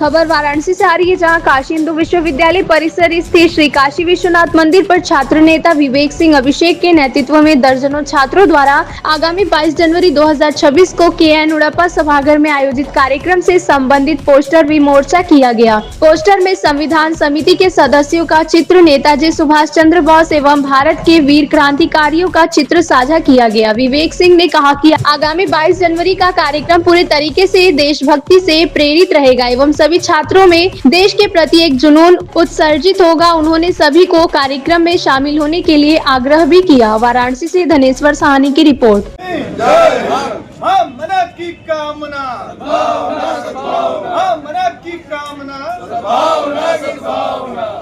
खबर वाराणसी से आ रही है, जहां काशी हिंदू विश्वविद्यालय परिसर स्थित श्री काशी विश्वनाथ मंदिर पर छात्र नेता विवेक सिंह अभिषेक के नेतृत्व में दर्जनों छात्रों द्वारा आगामी 22 जनवरी 2026 को के.एन. उड़प्पा सभागार में आयोजित कार्यक्रम से संबंधित पोस्टर विमोर्चा किया गया। पोस्टर में संविधान समिति के सदस्यों का चित्र, नेताजी सुभाष चंद्र बोस एवं भारत के वीर क्रांतिकारियों का चित्र साझा किया गया। विवेक सिंह ने कहा कि आगामी 22 जनवरी का कार्यक्रम पूरे तरीके से देशभक्ति से प्रेरित रहेगा एवं सभी छात्रों में देश के प्रति एक जुनून उत्सर्जित होगा। उन्होंने सभी को कार्यक्रम में शामिल होने के लिए आग्रह भी किया। वाराणसी से धनेश्वर साहनी की रिपोर्ट। की कामना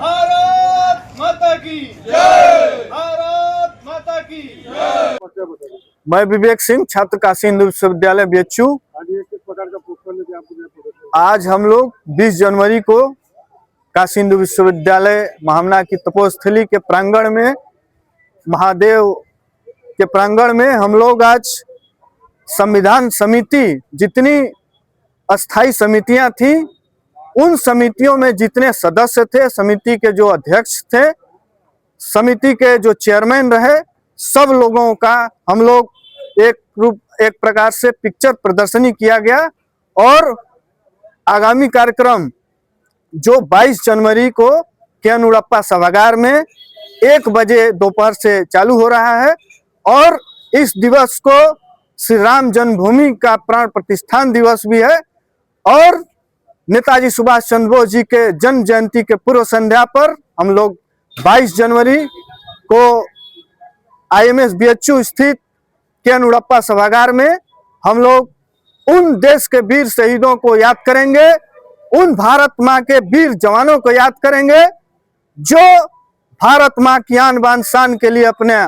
भारत माता की जय, भारत माता की जय। मैं विवेक सिंह, छात्र काशी हिंदू विश्वविद्यालय BHU। आज हम लोग 20 जनवरी को काशी हिंदू विश्वविद्यालय महामना की तपोस्थली के प्रांगण में, महादेव के प्रांगण में हम लोग आज संविधान समिति, जितनी अस्थाई समितियां थी, उन समितियों में जितने सदस्य थे, समिति के जो अध्यक्ष थे, समिति के जो चेयरमैन रहे, सब लोगों का हम लोग एक प्रकार से पिक्चर प्रदर्शनी किया गया। और आगामी कार्यक्रम जो 22 जनवरी को के.एन. उड़प्पा सभागार में 1 बजे दोपहर से चालू हो रहा है। और इस दिवस को श्री राम जन्मभूमि का प्राण प्रतिष्ठान दिवस भी है। और नेताजी सुभाष चंद्र बोस जी के जन्म जयंती के पूर्व संध्या पर हम लोग 22 जनवरी को IMS BHU स्थित के.एन. उड़प्पा सभागार में हम लोग उन देश के वीर शहीदों को याद करेंगे, उन भारत माँ के वीर जवानों को याद करेंगे जो भारत माँ की आन बान शान के लिए अपने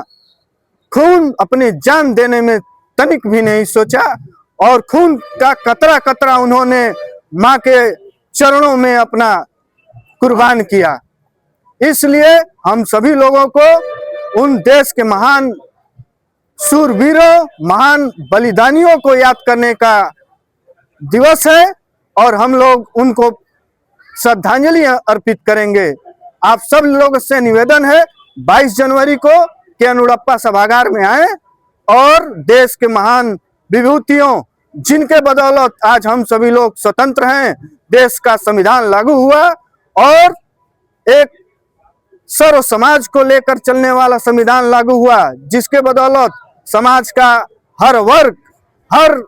खून, अपनी जान देने में तनिक भी नहीं सोचा और खून का कतरा कतरा उन्होंने माँ के चरणों में अपना कुर्बान किया। इसलिए हम सभी लोगों को उन देश के महान शूरवीरों, महान बलिदानियों को याद करने का दिवस है और हम लोग उनको श्रद्धांजलि अर्पित करेंगे। आप सब लोगों से निवेदन है, 22 जनवरी को के.एन. उड़प्पा सभागार में आए और देश के महान विभूतियों, जिनके बदौलत आज हम सभी लोग स्वतंत्र हैं, देश का संविधान लागू हुआ और एक सर्व समाज को लेकर चलने वाला संविधान लागू हुआ, जिसके बदौलत समाज का हर वर्ग, हर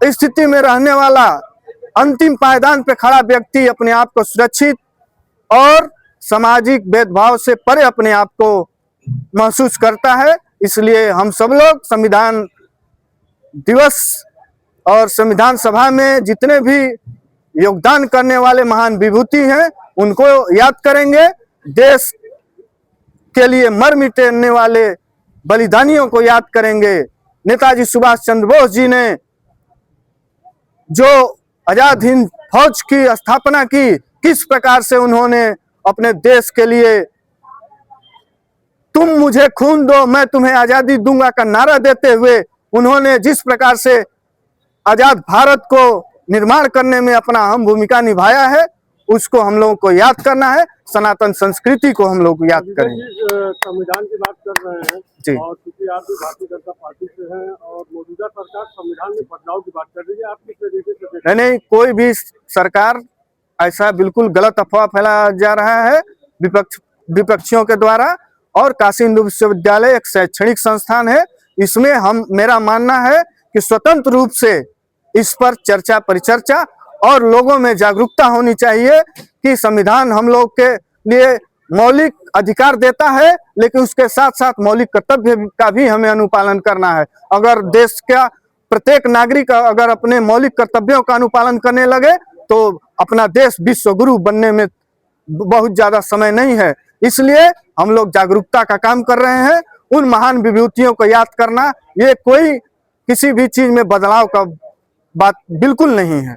स्थिति में रहने वाला अंतिम पायदान पे खड़ा व्यक्ति अपने आप को सुरक्षित और सामाजिक भेदभाव से परे अपने आप को महसूस करता है। इसलिए हम सब लोग संविधान दिवस और संविधान सभा में जितने भी योगदान करने वाले महान विभूति हैं, उनको याद करेंगे। देश के लिए मर मिटने वाले बलिदानियों को याद करेंगे। नेताजी सुभाष चंद्र बोस जी ने जो आजाद हिंद फौज की स्थापना की, किस प्रकार से उन्होंने अपने देश के लिए तुम मुझे खून दो मैं तुम्हें आजादी दूंगा का नारा देते हुए उन्होंने जिस प्रकार से आजाद भारत को निर्माण करने में अपना अहम भूमिका निभाया है, उसको हम लोगों को याद करना है। सनातन संस्कृति को हम लोग याद करेंगे। संविधान की बात कर रहे हैं जी, और क्योंकि आप भी भारतीय जनता पार्टी से हैं और मौजूदा सरकार संविधान में बदलाव की बात कर रही है, आप किस तरीके से? नहीं, कोई भी सरकार ऐसा बिल्कुल गलत अफवाह फैलाया जा रहा है विपक्षियों के द्वारा। और काशी हिंदू विश्वविद्यालय एक शैक्षणिक संस्थान है, इसमें मेरा मानना है कि स्वतंत्र रूप से इस पर चर्चा परिचर्चा और लोगों में जागरूकता होनी चाहिए कि संविधान हम लोग के लिए मौलिक अधिकार देता है, लेकिन उसके साथ साथ मौलिक कर्तव्य का भी हमें अनुपालन करना है। अगर देश का प्रत्येक नागरिक अगर अपने मौलिक कर्तव्यों का अनुपालन करने लगे तो अपना देश विश्व गुरु बनने में बहुत ज्यादा समय नहीं है। इसलिए हम लोग जागरूकता का काम कर रहे हैं। उन महान विभूतियों को याद करना, ये कोई किसी भी चीज में बदलाव का बात बिल्कुल नहीं है।